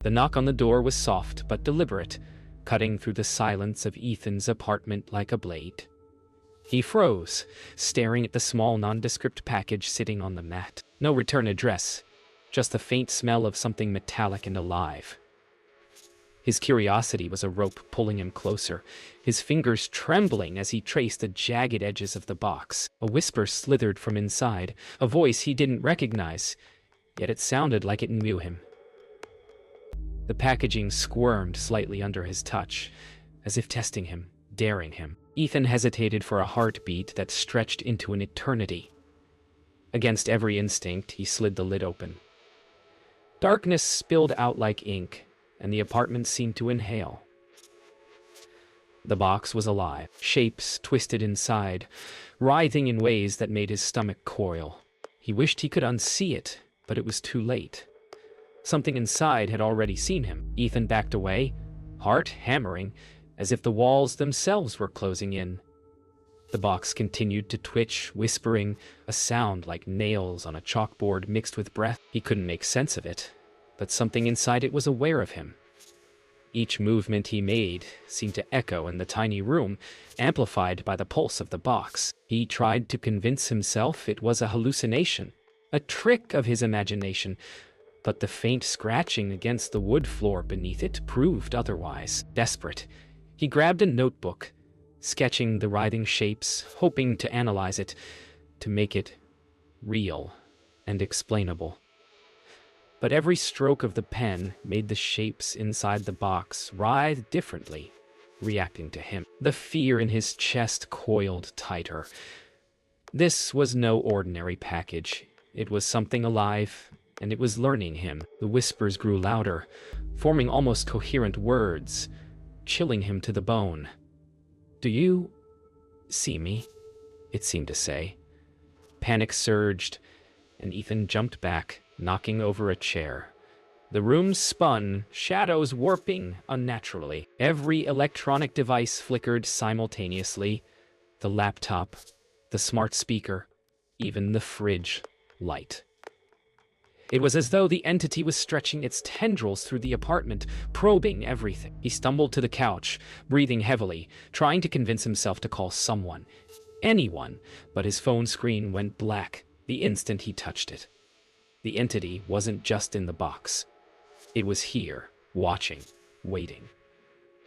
The knock on the door was soft but deliberate, cutting through the silence of Ethan's apartment like a blade. He froze, staring at the small nondescript package sitting on the mat. No return address, just the faint smell of something metallic and alive. His curiosity was a rope pulling him closer, his fingers trembling as he traced the jagged edges of the box. A whisper slithered from inside, a voice he didn't recognize, yet it sounded like it knew him. The packaging squirmed slightly under his touch, as if testing him, daring him. Ethan hesitated for a heartbeat that stretched into an eternity. Against every instinct, he slid the lid open. Darkness spilled out like ink, and the apartment seemed to inhale. The box was alive, shapes twisted inside, writhing in ways that made his stomach coil. He wished he could unsee it, but it was too late. Something inside had already seen him. Ethan backed away, heart hammering, as if the walls themselves were closing in. The box continued to twitch, whispering, a sound like nails on a chalkboard mixed with breath. He couldn't make sense of it, but something inside it was aware of him. Each movement he made seemed to echo in the tiny room, amplified by the pulse of the box. He tried to convince himself it was a hallucination, a trick of his imagination, but the faint scratching against the wood floor beneath it proved otherwise. Desperate, he grabbed a notebook, sketching the writhing shapes, hoping to analyze it, to make it real and explainable. But every stroke of the pen made the shapes inside the box writhe differently, reacting to him. The fear in his chest coiled tighter. This was no ordinary package. It was something alive, and it was learning him. The whispers grew louder, forming almost coherent words, chilling him to the bone. "Do you see me?" it seemed to say. Panic surged, and Ethan jumped back, knocking over a chair. The room spun, shadows warping unnaturally. Every electronic device flickered simultaneously. The laptop, the smart speaker, even the fridge light. It was as though the entity was stretching its tendrils through the apartment, probing everything. He stumbled to the couch, breathing heavily, trying to convince himself to call someone, anyone, but his phone screen went black the instant he touched it. The entity wasn't just in the box. It was here, watching, waiting.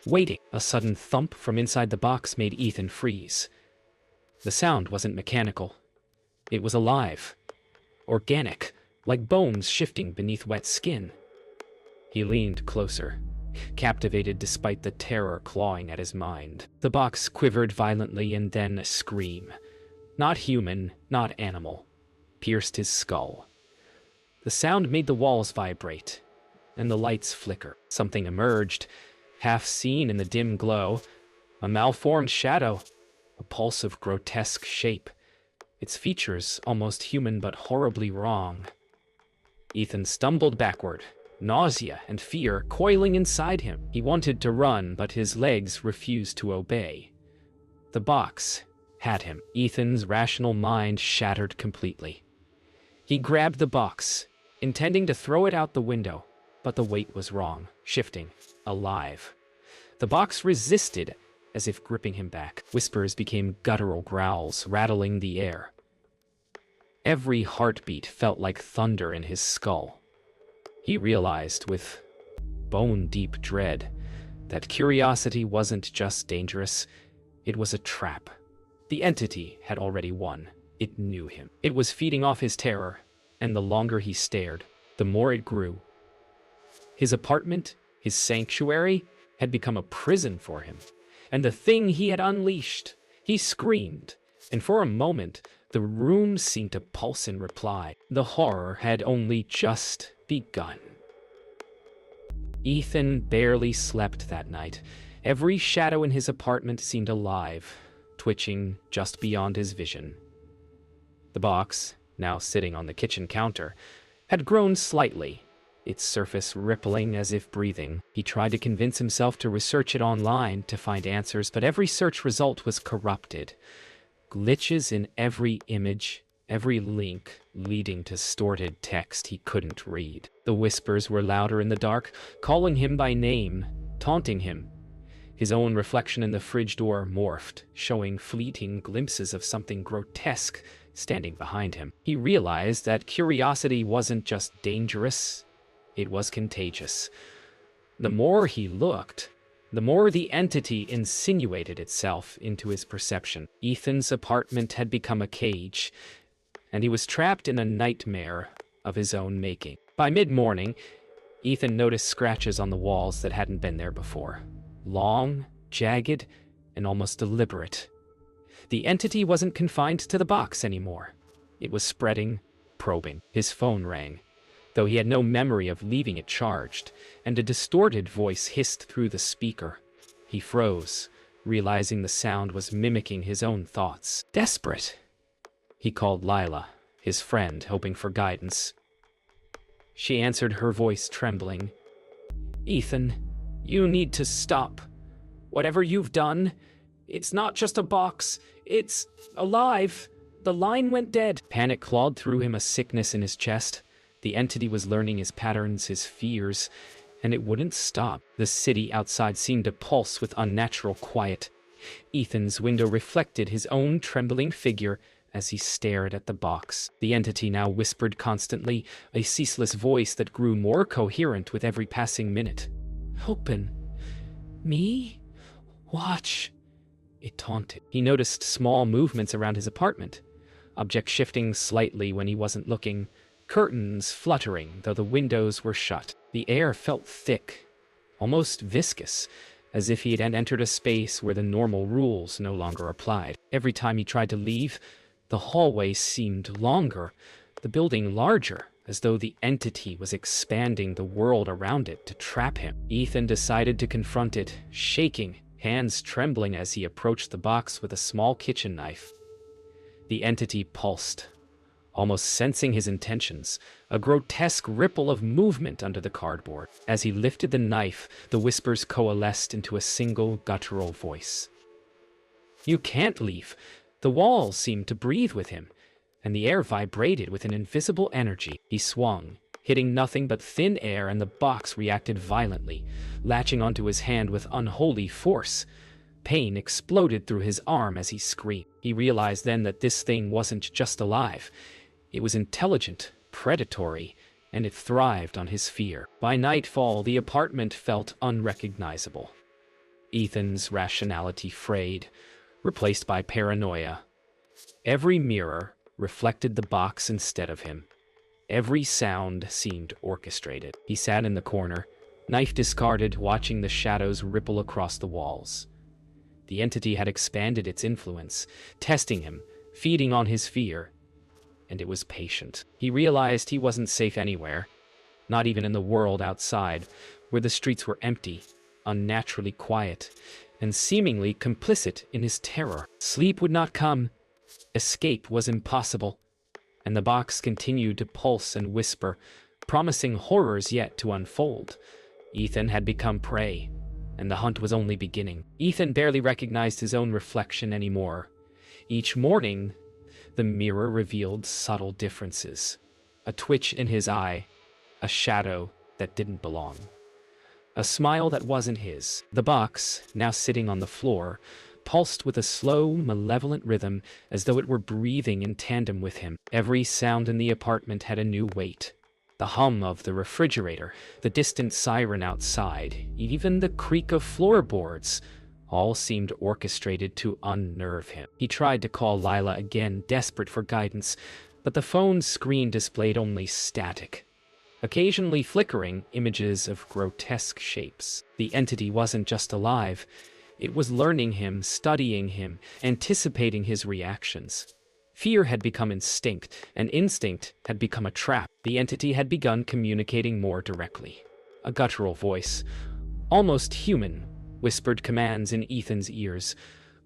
Waiting! A sudden thump from inside the box made Ethan freeze. The sound wasn't mechanical. It was alive, organic, like bones shifting beneath wet skin. He leaned closer, captivated despite the terror clawing at his mind. The box quivered violently, and then a scream, not human, not animal, pierced his skull. The sound made the walls vibrate, and the lights flicker. Something emerged, half seen in the dim glow, a malformed shadow, a pulse of grotesque shape, its features almost human but horribly wrong. Ethan stumbled backward, nausea and fear coiling inside him. He wanted to run, but his legs refused to obey. The box had him. Ethan's rational mind shattered completely. He grabbed the box, intending to throw it out the window, but the weight was wrong, shifting, alive. The box resisted, as if gripping him back. Whispers became guttural growls, rattling the air. Every heartbeat felt like thunder in his skull. He realized, with bone-deep dread, that curiosity wasn't just dangerous, it was a trap. The entity had already won. It knew him. It was feeding off his terror, and the longer he stared, the more it grew. His apartment, his sanctuary, had become a prison for him. And the thing he had unleashed, he screamed, and for a moment, the room seemed to pulse in reply. The horror had only just begun. Ethan barely slept that night. Every shadow in his apartment seemed alive, twitching just beyond his vision. The box, now sitting on the kitchen counter, had grown slightly, its surface rippling as if breathing. He tried to convince himself to research it online to find answers, but every search result was corrupted. Glitches in every image every link leading to distorted text he couldn't read. The whispers were louder in the dark, calling him by name, taunting him. His own reflection in the fridge door morphed, showing fleeting glimpses of something grotesque standing behind him. He realized that curiosity wasn't just dangerous, it was contagious. The more he looked, the more the entity insinuated itself into his perception. Ethan's apartment had become a cage, and he was trapped in a nightmare of his own making. By mid-morning, Ethan noticed scratches on the walls that hadn't been there before. Long, jagged, and almost deliberate. The entity wasn't confined to the box anymore. It was spreading, probing. His phone rang, though he had no memory of leaving it charged, and a distorted voice hissed through the speaker. He froze, realizing the sound was mimicking his own thoughts. Desperate, he called Lila, his friend, hoping for guidance. She answered, her voice trembling. "Ethan, you need to stop. Whatever you've done, it's not just a box, it's alive. The line went dead." Panic clawed through him, a sickness in his chest. The entity was learning his patterns, his fears, and it wouldn't stop. The city outside seemed to pulse with unnatural quiet. Ethan's window reflected his own trembling figure as he stared at the box. The entity now whispered constantly, a ceaseless voice that grew more coherent with every passing minute. "Open. Me? Watch." It taunted. He noticed small movements around his apartment, objects shifting slightly when he wasn't looking, curtains fluttering though the windows were shut. The air felt thick, almost viscous, as if he had entered a space where the normal rules no longer applied. Every time he tried to leave, the hallway seemed longer, the building larger, as though the entity was expanding the world around it to trap him. Ethan decided to confront it, shaking, hands trembling as he approached the box with a small kitchen knife. The entity pulsed, almost sensing his intentions, a grotesque ripple of movement under the cardboard. As he lifted the knife, the whispers coalesced into a single guttural voice. "You can't leave." The walls seemed to breathe with him, and the air vibrated with an invisible energy. He swung, hitting nothing but thin air, and the box reacted violently, latching onto his hand with unholy force. Pain exploded through his arm as he screamed. He realized then that this thing wasn't just alive. It was intelligent, predatory, and it thrived on his fear. By nightfall, the apartment felt unrecognizable. Ethan's rationality frayed, replaced by paranoia. Every mirror reflected the box instead of him. Every sound seemed orchestrated. He sat in the corner, knife discarded, watching the shadows ripple across the walls. The entity had expanded its influence, testing him, feeding on his fear, and it was patient. He realized he wasn't safe anywhere, not even in the world outside, where the streets were empty, unnaturally quiet, and seemingly complicit in his terror. Sleep would not come. Escape was impossible, and the box continued to pulse and whisper, promising horrors yet to unfold. Ethan had become prey, and the hunt was only beginning. Ethan barely recognized his own reflection anymore. Each morning, the mirror revealed subtle differences. A twitch in his eye, a shadow that didn't belong, a smile that wasn't his. The box, now sitting on the floor, pulsed with a slow, malevolent rhythm, as though it were breathing in tandem with him. Every sound in the apartment had a new weight. The hum of the refrigerator, the distant siren outside, even the creak of floorboards, all seemed orchestrated to unnerve him. He tried to call Lila again, desperate for guidance, but the phone's screen displayed only static, occasionally flickering images of grotesque shapes. The entity wasn't just alive. It was learning him, studying him, anticipating his reactions. Fear had become instinct, and instinct had become a trap. The entity had begun communicating more directly. A guttural voice, almost human, whispered commands in Ethan's ears,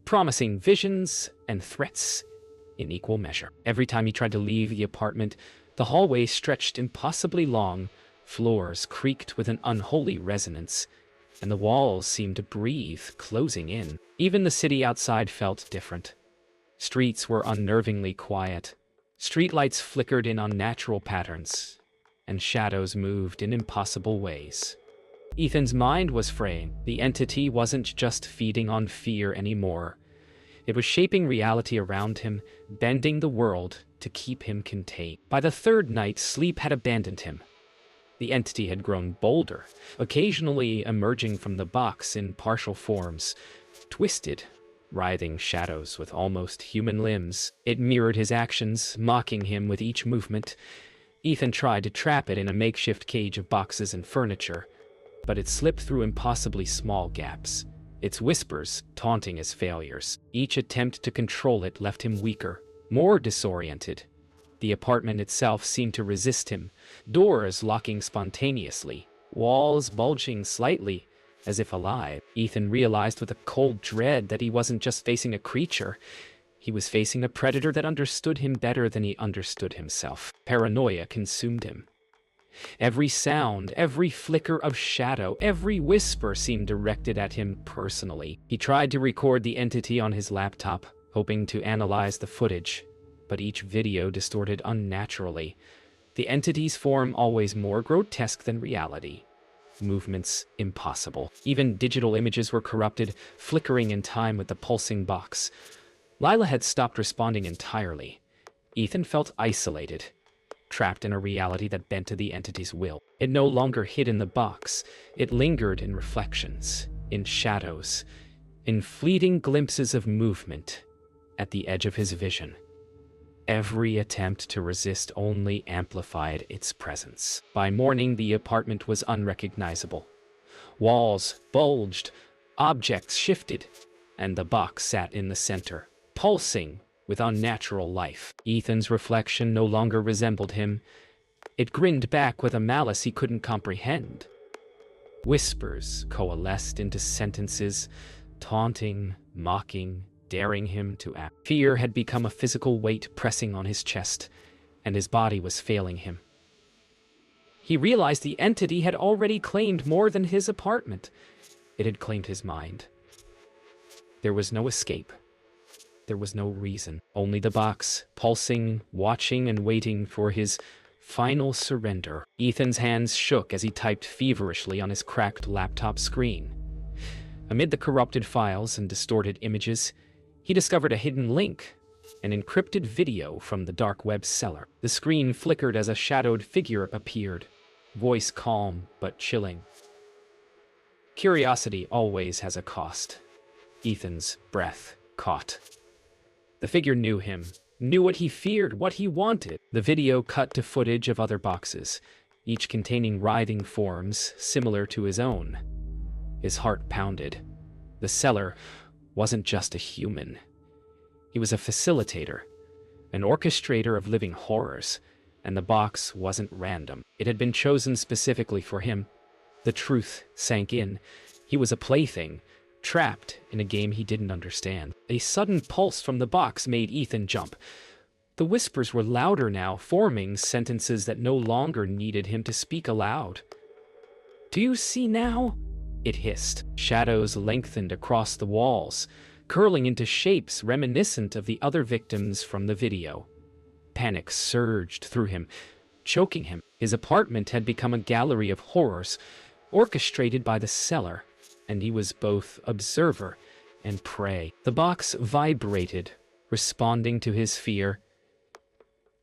promising visions and threats in equal measure. Every time he tried to leave the apartment, the hallway stretched impossibly long, floors creaked with an unholy resonance, and the walls seemed to breathe, closing in. Even the city outside felt different. Streets were unnervingly quiet. Streetlights flickered in unnatural patterns, and shadows moved in impossible ways. Ethan's mind was fraying. The entity wasn't just feeding on fear anymore. It was shaping reality around him, bending the world to keep him contained. By the third night, sleep had abandoned him. The entity had grown bolder, occasionally emerging from the box in partial forms, twisted, writhing shadows with almost human limbs. It mirrored his actions, mocking him with each movement. Ethan tried to trap it in a makeshift cage of boxes and furniture, but it slipped through impossibly small gaps, its whispers taunting his failures. Each attempt to control it left him weaker, more disoriented. The apartment itself seemed to resist him, doors locking spontaneously, walls bulging slightly, as if alive. Ethan realized with a cold dread that he wasn't just facing a creature. He was facing a predator that understood him better than he understood himself. Paranoia consumed him. Every sound, every flicker of shadow, every whisper seemed directed at him personally. He tried to record the entity on his laptop, hoping to analyze the footage, but each video distorted unnaturally. The entity's form always more grotesque than reality. Movements impossible. Even digital images were corrupted, flickering in time with the pulsing box. Lila had stopped responding entirely. Ethan felt isolated, trapped in a reality that bent to the entity's will. It no longer hid in the box. It lingered in reflections, in shadows, in fleeting glimpses of movement at the edge of his vision. Every attempt to resist only amplified its presence. By morning, the apartment was unrecognizable. Walls bulged, objects shifted, and the box sat in the center, pulsing with unnatural life. Ethan's reflection no longer resembled him. It grinned back with a malice he couldn't comprehend. Whispers coalesced into sentences, taunting, mocking, daring him to act. Fear had become a physical weight pressing on his chest, and his body was failing him. He realized the entity had already claimed more than his apartment. It had claimed his mind. There was no escape. There was no reason. Only the box, pulsing, watching, and waiting for his final surrender. Ethan's hands shook as he typed feverishly on his cracked laptop screen. Amid the corrupted files and distorted images, he discovered a hidden link, an encrypted video from the dark web cellar. The screen flickered as a shadowed figure appeared, voice calm but chilling. Curiosity always has a cost. Ethan's breath caught. The figure knew him, knew what he feared, what he wanted. The video cut to footage of other boxes, each containing writhing forms similar to his own. His heart pounded. The seller wasn't just a human. He was a facilitator, an orchestrator of living horrors, and the box wasn't random. It had been chosen specifically for him. The truth sank in. He was a plaything, trapped in a game he didn't understand. A sudden pulse from the box made Ethan jump. The whispers were louder now, forming sentences that no longer needed him to speak aloud. "Do you see now?" It hissed. Shadows lengthened across the walls, curling into shapes reminiscent of the other victims from the video. Panic surged through him, choking him. His apartment had become a gallery of horrors, orchestrated by the seller, and he was both observer and prey. The box vibrated, responding to his fear,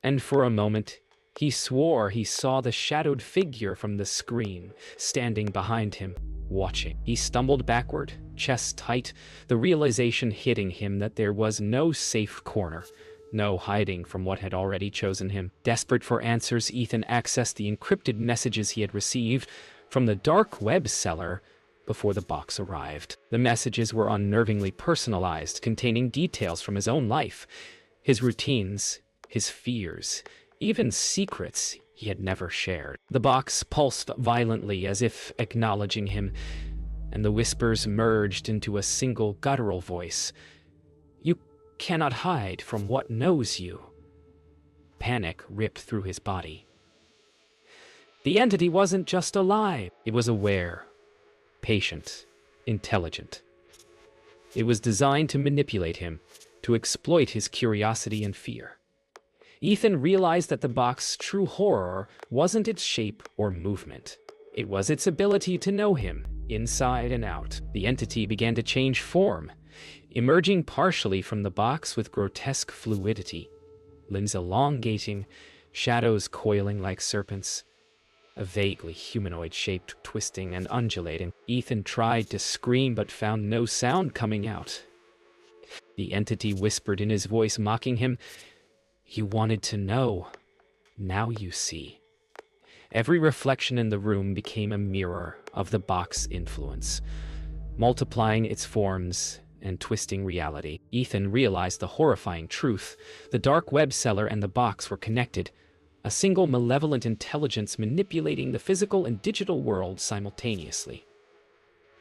and for a moment, he swore he saw the shadowed figure from the screen, standing behind him, watching. He stumbled backward, chest tight, the realization hitting him that there was no safe corner, no hiding from what had already chosen him. Desperate for answers, Ethan accessed the encrypted messages he had received from the dark web cellar before the box arrived. The messages were unnervingly personalized, containing details from his own life, his routines, his fears, even secrets he had never shared. The box pulsed violently as if acknowledging him, and the whispers merged into a single guttural voice. "You cannot hide from what knows you." Panic ripped through his body. The entity wasn't just alive, it was aware, patient, intelligent. It was designed to manipulate him, to exploit his curiosity and fear. Ethan realized that the box's true horror wasn't its shape or movement. It was its ability to know him, inside and out. The entity began to change form, emerging partially from the box with grotesque fluidity, limbs elongating, shadows coiling like serpents, a vaguely humanoid shape twisting and undulating. Ethan tried to scream but found no sound coming out. The entity whispered in his voice, mocking him, "You wanted to know. Now you see." Every reflection in the room became a mirror of the box's influence, multiplying its forms and twisting reality. Ethan realized the horrifying truth. The dark web seller and the box were connected, a single malevolent intelligence manipulating the physical and digital world simultaneously.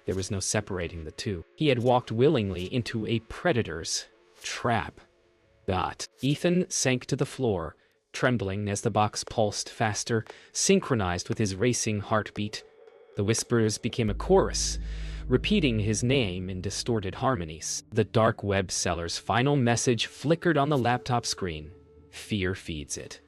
There was no separating the two. He had walked willingly into a predator's trap. But Ethan sank to the floor, trembling as the box pulsed faster, synchronized with his racing heartbeat. The whispers became a chorus, repeating his name in distorted harmonies. The dark web seller's final message flickered on the laptop screen. "Fear feeds it.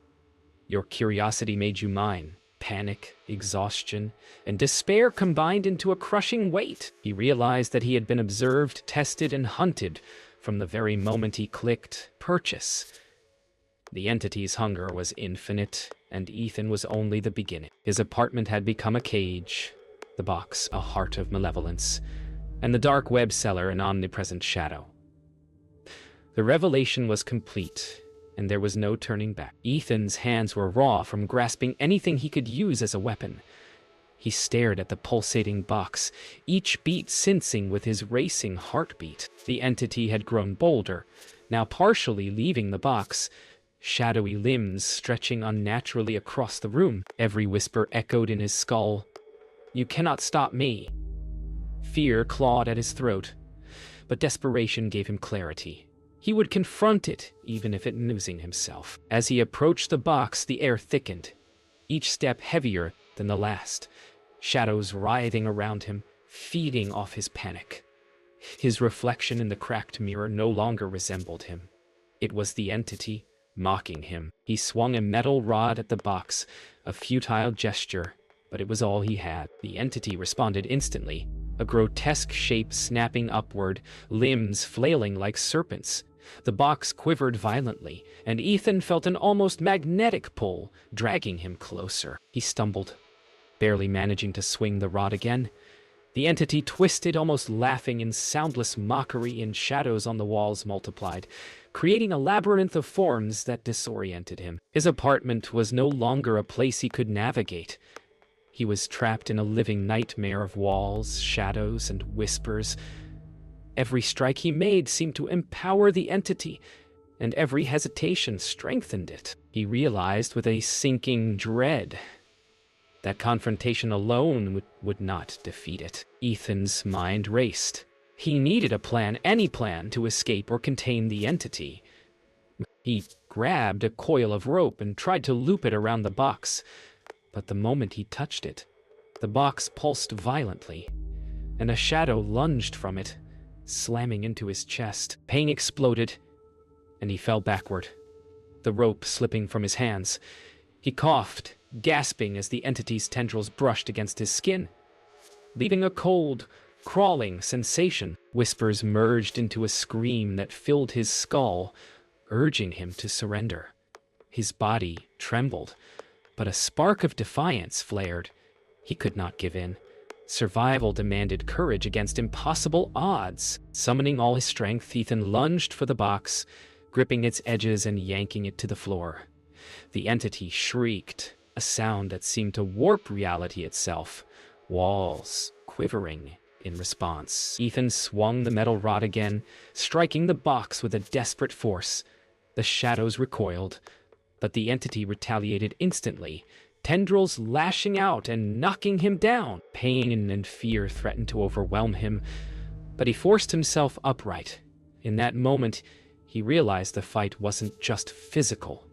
Your curiosity made you mine." Panic, exhaustion, and despair combined into a crushing weight. He realized that he had been observed, tested, and hunted from the very moment he clicked purchase. The entity's hunger was infinite, and Ethan was only the beginning. His apartment had become a cage, the box a heart of malevolence, and the dark web seller an omnipresent shadow. The revelation was complete, and there was no turning back. Ethan's hands were raw from grasping anything he could use as a weapon. He stared at the pulsating box, each beat sensing with his racing heartbeat. The entity had grown bolder, now partially leaving the box, shadowy limbs stretching unnaturally across the room. Every whisper echoed in his skull. "You cannot stop me." Fear clawed at his throat, but desperation gave him clarity. He would confront it, even if it losing himself. As he approached the box, the air thickened, each step heavier than the last, shadows writhing around him, feeding off his panic. His reflection in the cracked mirror no longer resembled him. It was the entity, mocking him. He swung a metal rod at the box, a futile gesture, but it was all he had. The entity responded instantly, a grotesque shape snapping upward, limbs flailing like serpents. The box quivered violently, and Ethan felt an almost magnetic pull, dragging him closer. He stumbled, barely managing to swing the rod again. The entity twisted, almost laughing in soundless mockery, and shadows on the walls multiplied, creating a labyrinth of forms that disoriented him. His apartment was no longer a place he could navigate. He was trapped in a living nightmare of walls, shadows, and whispers. Every strike he made seemed to empower the entity, and every hesitation strengthened it. He realized with a sinking dread that confrontation alone would not defeat it. Ethan's mind raced. He needed a plan, any plan, to escape or contain the entity. He grabbed a coil of rope and tried to loop it around the box, but the moment he touched it, the box pulsed violently, and a shadow lunged from it, slamming into his chest. Pain exploded, and he fell backward, the rope slipping from his hands. He coughed, gasping as the entity's tendrils brushed against his skin, leaving a cold, crawling sensation. Whispers merged into a scream that filled his skull, urging him to surrender. His body trembled, but a spark of defiance flared. He could not give in. Survival demanded courage against impossible odds. Summoning all his strength, Ethan lunged for the box, gripping its edges and yanking it to the floor. The entity shrieked, a sound that seemed to warp reality itself, walls quivering in response. Ethan swung the metal rod again, striking the box with a desperate force. The shadows recoiled, but the entity retaliated instantly, tendrils lashing out and knocking him down. Pain and fear threatened to overwhelm him, but he forced himself upright. In that moment, he realized the fight wasn't just physical.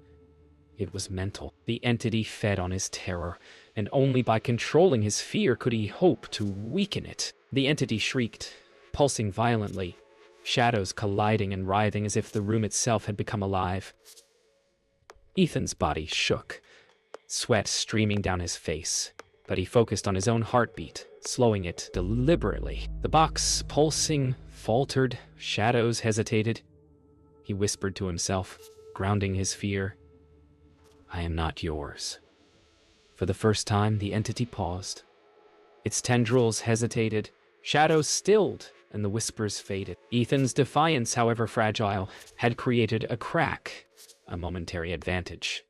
It was mental. The entity fed on his terror, and only by controlling his fear could he hope to weaken it. The entity shrieked, pulsing violently, shadows colliding and writhing as if the room itself had become alive. Ethan's body shook, sweat streaming down his face, but he focused on his own heartbeat, slowing it deliberately. The box, pulsing, faltered, shadows hesitated. He whispered to himself, grounding his fear, "I am not yours." For the first time, the entity paused. Its tendrils hesitated, shadows stilled, and the whispers faded. Ethan's defiance, however fragile, had created a crack, a momentary advantage.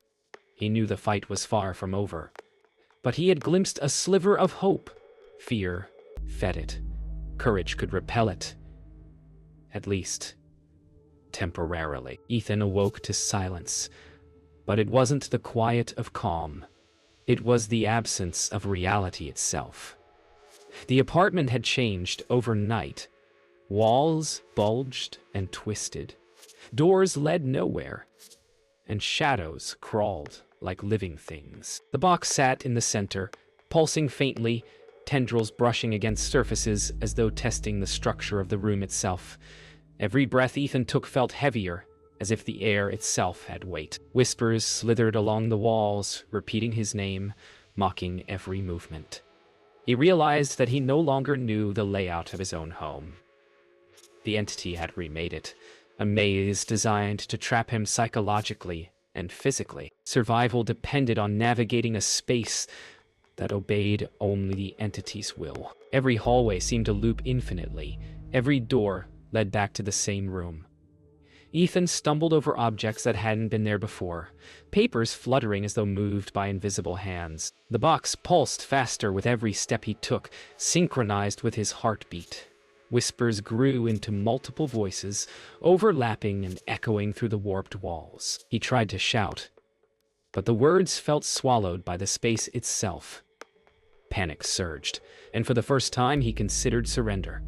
He knew the fight was far from over, but he had glimpsed a sliver of hope. Fear fed it. Courage could repel it. At least, temporarily. Ethan awoke to silence, but it wasn't the quiet of calm. It was the absence of reality itself. The apartment had changed overnight. Walls bulged and twisted. Doors led nowhere, and shadows crawled like living things. The box sat in the center, pulsing faintly, tendrils brushing against surfaces as though testing the structure of the room itself. Every breath Ethan took felt heavier, as if the air itself had weight. Whispers slithered along the walls, repeating his name, mocking every movement. He realized that he no longer knew the layout of his own home. The entity had remade it, a maze designed to trap him psychologically and physically. Survival depended on navigating a space that obeyed only the entity's will. Every hallway seemed to loop infinitely. Every door led back to the same room. Ethan stumbled over objects that hadn't been there before, papers fluttering as though moved by invisible hands. The box pulsed faster with every step he took, synchronized with his heartbeat. Whispers grew into multiple voices, overlapping and echoing through the warped walls. He tried to shout, but the words felt swallowed by the space itself. Panic surged, and for the first time he considered surrender.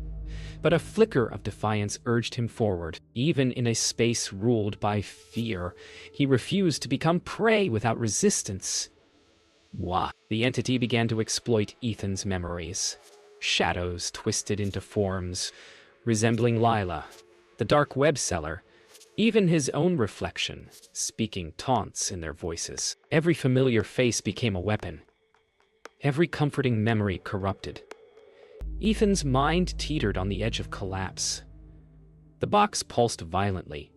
But a flicker of defiance urged him forward. Even in a space ruled by fear, he refused to become prey without resistance. Wah! The entity began to exploit Ethan's memories. Shadows twisted into forms, resembling Lila, the dark web seller, even his own reflection, speaking taunts in their voices. Every familiar face became a weapon. Every comforting memory corrupted. Ethan's mind teetered on the edge of collapse. The box pulsed violently,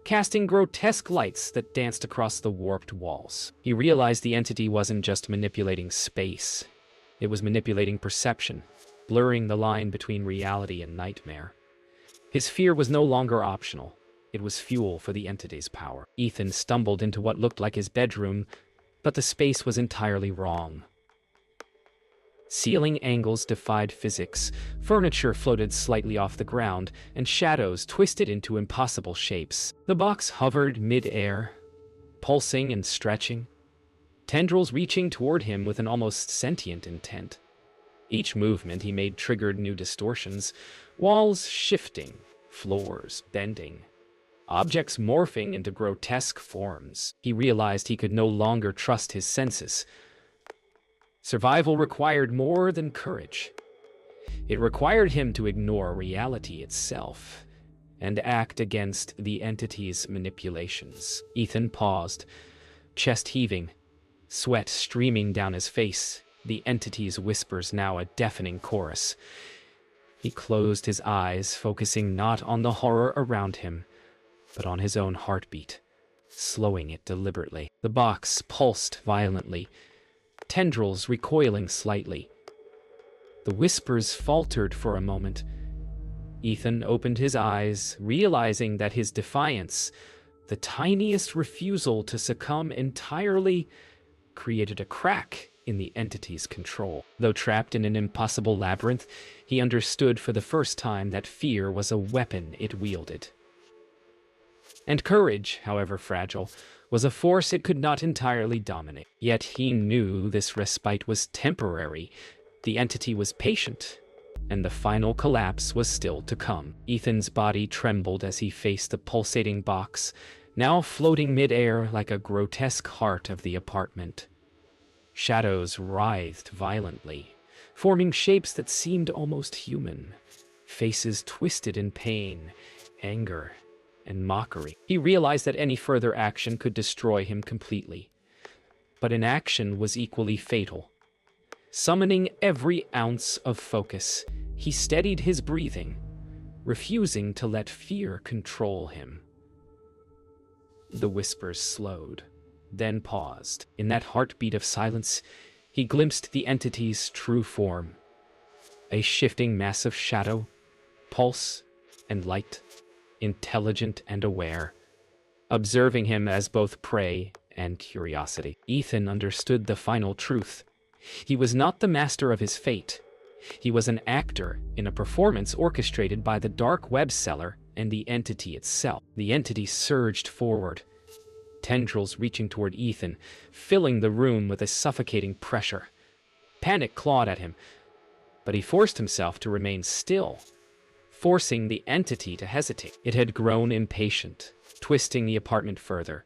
casting grotesque lights that danced across the warped walls. He realized the entity wasn't just manipulating space. It was manipulating perception, blurring the line between reality and nightmare. His fear was no longer optional. It was fuel for the entity's power. Ethan stumbled into what looked like his bedroom, but the space was entirely wrong. Ceiling angles defied physics, furniture floated slightly off the ground, and shadows twisted into impossible shapes. The box hovered mid-air, pulsing and stretching, tendrils reaching toward him with an almost sentient intent. Each movement he made triggered new distortions, walls shifting, floors bending, objects morphing into grotesque forms. He realized he could no longer trust his senses. Survival required more than courage. It required him to ignore reality itself and act against the entity's manipulations. Ethan paused, chest heaving, sweat streaming down his face, the entity's whispers now a deafening chorus. He closed his eyes, focusing not on the horror around him, but on his own heartbeat, slowing it deliberately. The box pulsed violently, tendrils recoiling slightly. The whispers faltered for a moment. Ethan opened his eyes, realizing that his defiance, the tiniest refusal to succumb entirely, created a crack in the entity's control. Though trapped in an impossible labyrinth, he understood for the first time that fear was a weapon it wielded. And courage, however fragile, was a force it could not entirely dominate. Yet he knew this respite was temporary. The entity was patient, and the final collapse was still to come. Ethan's body trembled as he faced the pulsating box, now floating mid-air like a grotesque heart of the apartment. Shadows writhed violently, forming shapes that seemed almost human. Faces twisted in pain, anger, and mockery. He realized that any further action could destroy him completely. But inaction was equally fatal. Summoning every ounce of focus, he steadied his breathing, refusing to let fear control him. The whispers slowed, then paused. In that heartbeat of silence, he glimpsed the entity's true form. A shifting mass of shadow, pulse, and light, intelligent and aware, observing him as both prey and curiosity. Ethan understood the final truth. He was not the master of his fate. He was an actor in a performance orchestrated by the dark web seller and the entity itself. The entity surged forward, tendrils reaching toward Ethan, filling the room with a suffocating pressure. Panic clawed at him, but he forced himself to remain still, forcing the entity to hesitate. It had grown impatient, twisting the apartment further,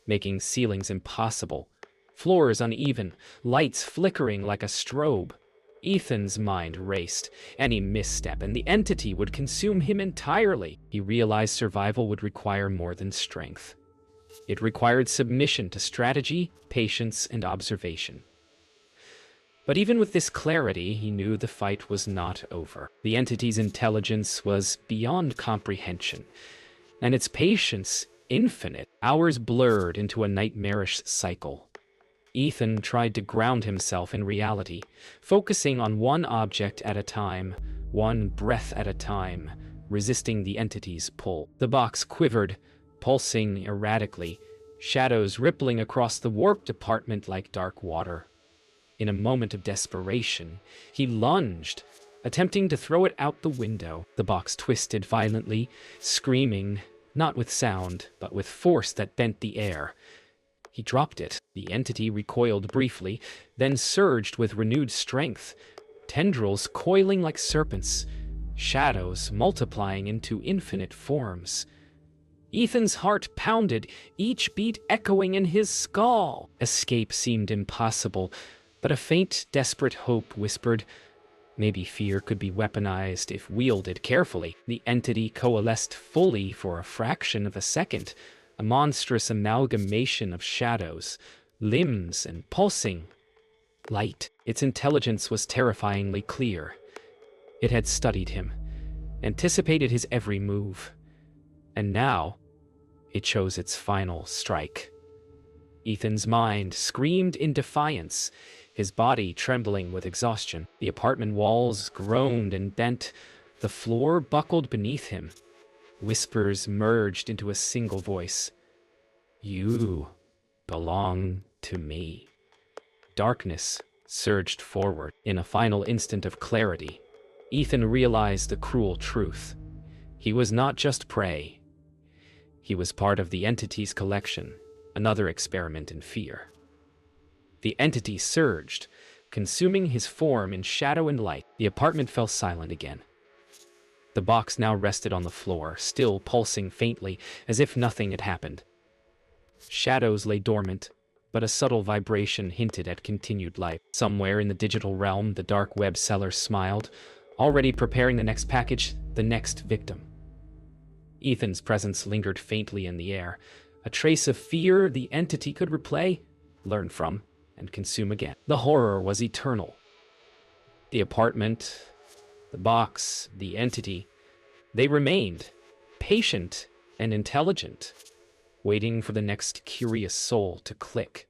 making ceilings impossible, floors uneven, lights flickering like a strobe. Ethan's mind raced. Any misstep, and the entity would consume him entirely. He realized survival would require more than strength. It required submission to strategy, patience, and observation. But even with this clarity, he knew the fight was not over. The entity's intelligence was beyond comprehension, and its patience infinite. Hours blurred into a nightmarish cycle. Ethan tried to ground himself in reality, focusing on one object at a time, one breath at a time, resisting the entity's pull. The box quivered, pulsing erratically, shadows rippling across the warped apartment like dark water. In a moment of desperation, he lunged, attempting to throw it out the window. The box twisted violently, screaming, not with sound, but with force that bent the air. He dropped it. The entity recoiled briefly, then surged with renewed strength, tendrils coiling like serpents, shadows multiplying into infinite forms. Ethan's heart pounded, each beat echoing in his skull. Escape seemed impossible, but a faint, desperate hope whispered, maybe fear could be weaponized if wielded carefully. The entity coalesced fully for a fraction of a second, a monstrous amalgamation of shadows, limbs, and pulsing light. Its intelligence was terrifyingly clear. It had studied him, anticipated his every move, and now it chose its final strike. Ethan's mind screamed in defiance, his body trembling with exhaustion. The apartment walls groaned and bent, the floor buckled beneath him. Whispers merged into a single voice. You belong to me. Darkness surged forward. In a final instant of clarity, Ethan realized the cruel truth. He was not just prey. He was part of the entity's collection, another experiment in fear. The entity surged, consuming his form in shadow and light. The apartment fell silent again. The box now rested on the floor, still pulsing faintly, as if nothing had happened. Shadows lay dormant, but a subtle vibration hinted at continued life. Somewhere in the digital realm, the dark web seller smiled, already preparing the next package, the next victim. Ethan's presence lingered faintly in the air, a trace of fear the entity could replay, learn from, and consume again. The horror was eternal. The apartment, the box, the entity, they remained, patient and intelligent, waiting for the next curious soul to click,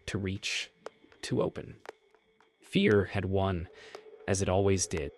to reach, to open. Fear had won, as it always did.